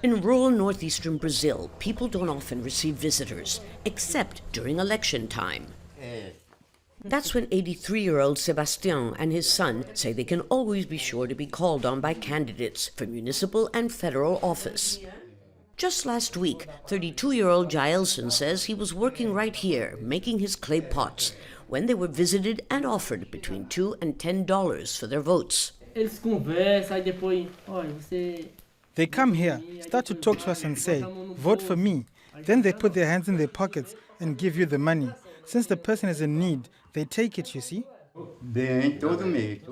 In rural northeastern Brazil, people don't often receive visitors, except during election time. That's when 83-year-old Sebastian and his son say they can always be sure to be called on by candidates for municipal and federal office. Just last week, 32-year-old JAELSON says he was working right here, making his clay pots, when they were visited and offered between $2 and $10 for their votes. They come here, start to talk to us and say, vote for me. Then they put their hands in their pockets and give you the money. Since the person is in need, they take it, you see.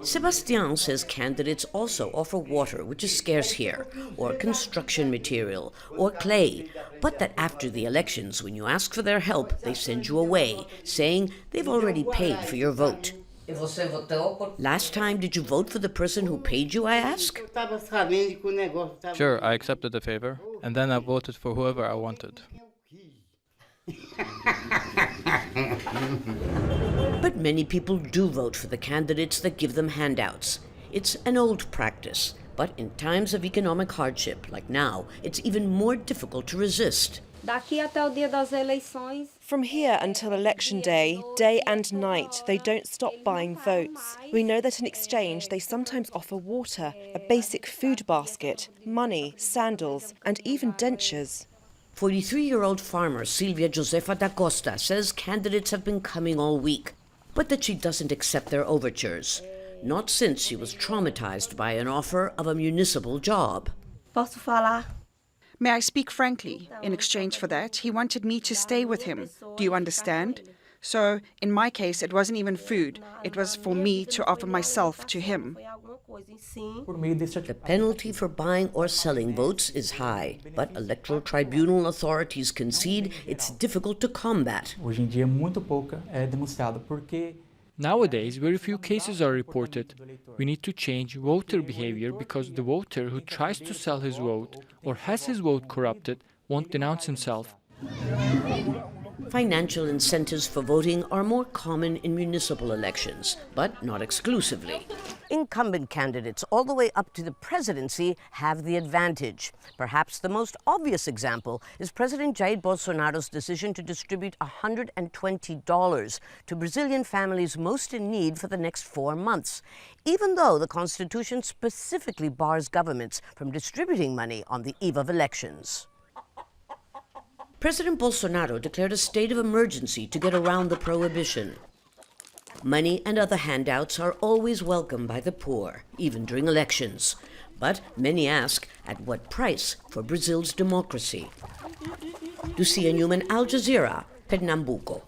Sebastian says candidates also offer water, which is scarce here, or construction material, or clay, but that after the elections, when you ask for their help, they send you away, saying they've already paid for your vote. Last time, did you vote for the person who paid you, I ask? Sure, I accepted the favor, and then I voted for whoever I wanted. But many people do vote for the candidates that give them handouts. It's an old practice, but in times of economic hardship, like now, it's even more difficult to resist. From here until election day, day and night, they don't stop buying votes. We know that in exchange, they sometimes offer water, a basic food basket, money, sandals, and even dentures. 43-year-old farmer Silvia Josefa da Costa says candidates have been coming all week, but that she doesn't accept their overtures. Not since she was traumatized by an offer of a municipal job. May I speak frankly? In exchange for that, he wanted me to stay with him. Do you understand? So, in my case, it wasn't even food. It was for me to offer myself to him. The penalty for buying or selling votes is high, but electoral tribunal authorities concede it's difficult to combat. Nowadays, very few cases are reported. We need to change voter behavior because the voter who tries to sell his vote or has his vote corrupted won't denounce himself. Financial incentives for voting are more common in municipal elections, but not exclusively. Incumbent candidates all the way up to the presidency have the advantage. Perhaps the most obvious example is President Jair Bolsonaro's decision to distribute $120 to Brazilian families most in need for the next 4 months, even though the Constitution specifically bars governments from distributing money on the eve of elections. President Bolsonaro declared a state of emergency to get around the prohibition. Money and other handouts are always welcome by the poor, even during elections. But many ask, at what price for Brazil's democracy? LUCIA Newman, Jazeera, Pernambuco.